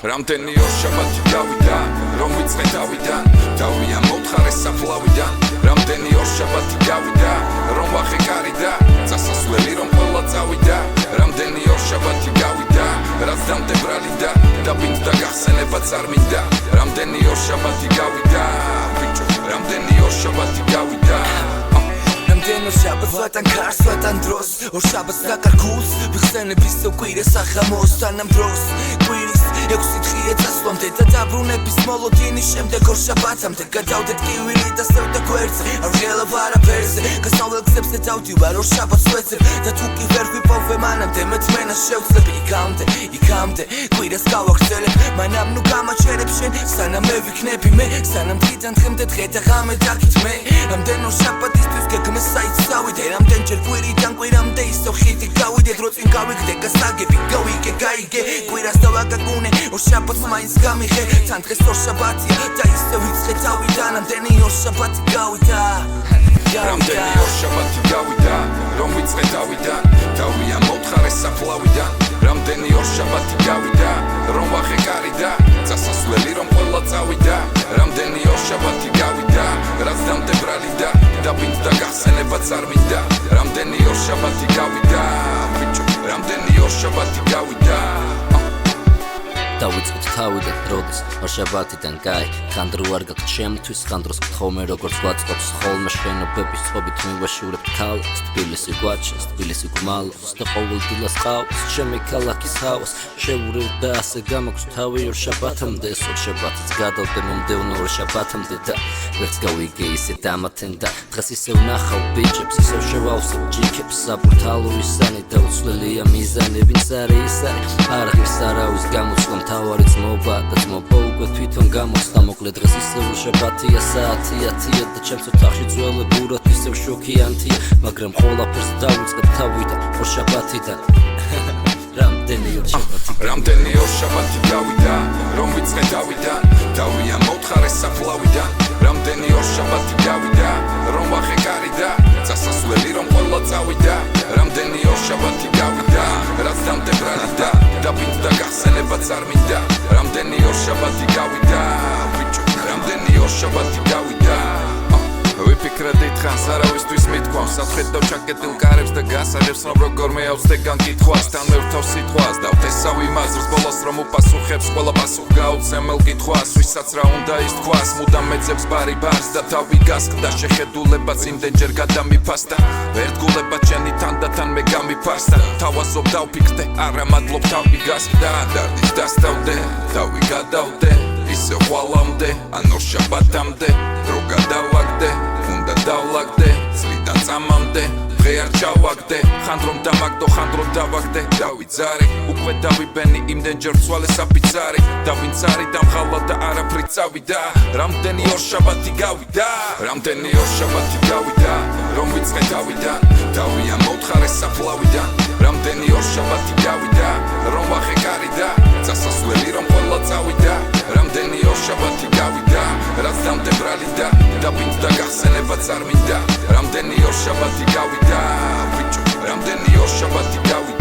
რამდენი ორ შაბათი გავიდა რომ ვიწყე თავიდან დავია მოთხარეს საფლავიდან რამდენი ორ შაბათი გავიდა რომ ვახე კარიდა წასასვლელი რომ ყველა წავიდა რამდენი ორ შაბათი გავიდა რაც დამტებრალი და დაბინდ და გახსენებაც არ მინდა რამდენი ორ შაბათი გავიდა ბიჭო რამდენი ორ შაბათი გავიდა Რამდენი შაბათს ვატან ქარს ვატან დროს ორ შაბათს დაკარგულს ვიხსენების კვირას ახამოს თანამ დროს კვირის 6 დღე წასვლამდე და დაბრუნების მოლოდინის შემდეგ ორ შაბათამდე გადავდეთ კივილი და სევდა გვერდზე არ ვღელავ არაფერზე გასავლელ გზებზე დავდივარ ორ შაბათს ვეცებ და თუ კი ვერ ვიპოვე მანამდე მეცმენას შევძლებ იქამდე კვირას გავაგრძელებ მანამ ნუ გამაჩერებ შენ სანამ მე ვიქნები მე სანამ დღიდან დღემდე დღე და ღამე დაგითმე რამდენ ორ შაბათისთვის გეგმეს საიცავიდე რამდენჯერ კვირიდან კვირამდე ისო ხიდი გავიდე დრო წინ გავიგდე გასაგები გავიგე გაიგე კვირას დავაგაგუნე ორ შაბათს მაინც გამიხე თან დღეს ორ შაბათია და ისე ვიწყე თავიდან რამდენი ორ შაბათი გავიდა რამდენი ორ შაბათი გავიდა რომ ვიწყე თავიდან დავია მოთხარეს საფლავიდან რამდენი ორ შაბათი გავიდა რომ ვახე კარიდა წასასვლელი რომ ყველა წავიდა რამდენი ორ შაბათი გავიდა რაც დამტებრალი და დაბინდ და გახსენებაც არ მინდა რამდენი ორ შაბათი გავიდა ბიჭო რამდენი ორ შაბათი გავიდა დავიწყეთ თავიდან როდის ორ შაბათიდან კაი ხანდრო არ გაქვს ჩემთვის ხანდროს გთხოვმე როგორც ვაწყობს ხოლმე შენობების წყობით მივაშურებ ქალს თბილისი გვაჩეს თბილისი გმალოს და ყოველდღიას ყავს ჩემი ქალაქის ჰავას შეურევ და ასე გამაქვს თავი ორ შაბათამდე ორ შაბათიც გადავდე მომდევნო ორ შაბათამდე და ვერც გავიგე ისე დამათენ და დღეს ისევ ნახავ ბიჭებს ისევ შევავსებ ჯიქებს საბურთალო ისანი და უცვლელია მიზანი ვინც არის ის არის არაფერს არავის გამოცვლამ თავარი ძმობა და ძმობა უკვე თვითონ გამოსდა მოკლედ დღეს ისევ შაბათია საათია თია და ჩემს ოთახში ძველებურად ისევ შოქიანთია მაგრამ ყველაფერს დავიწყებ თავიდან ორ შაბათიდან რამდენი ორ შაბათი გავიდა რომ ვიწყე თავიდან დავია მოთხარეს საფლავიდან რამდენი ორ შაბათი გავიდა რომ ვახე კარიდა წასასვლელი რომ ყველა წავიდა რამდენი ორ შაბათი გავიდა რაც დამტებრალი და დაბინდ და გახსენებაც არ მინდა რამდენი ორ შაბათი გავიდა ბიჭო რამდენი ორ შაბათი გავიდა ვიფიქრე დიდხანს არავისთვის მithქვავს სახედავ ჩაკეტილ კარებს და გასაღებს რომ როგორმე ავსდეგან კითხვას თან მევთავ სიტყვას დავთესავ იმაზრს ბოლოს რომ უპასუხებს ყველა პასუხ გაუცემელ კითხვას ვისაც რა უნდა ის თქვას მუდამ მეძებს ბარი ბარს და თავი გასხდა შეხედულებაც იმდენჯერ გადამიფასდა ერთგულება ჩენი თან და თან მე გამიფარსდა თავაზობ დავფიქრდე არა მადლობ თავი გასხდა დარდის დასტავდე თავი გადავდე ისე ხვალამდე ან ორ შაბათამდე დრო გადავაგდე უნდა დავლაგდე წლიდან წამამდე დღე არ ჩავაგდე ხანდრომ დამაგდო ხანდრომ დავაგდე დავიძარი უკვე დავიბენი იმდენჯერ ვცვალე საფიცარი დავინცარი დამხალა და არაფრით წავიდა რამდენი ორ შაბათი გავიდა რამდენი ორ შაბათი გავიდა რომ ვიწყე თავიდან დავია მოთხარეს საფლავიდან რამდენი ორ შაბათი გავიდა რომ ვახე კარიდა წასასვლელი რომ ყველა წავიდა რამდენი ორ შაბათი გავიდა რაც დამტებრალი და დაბინდ და გახსენებაც არ მინდა რამდენი ორ შაბათი გავიდა ბიჭო რამდენი ორ შაბათი გავიდა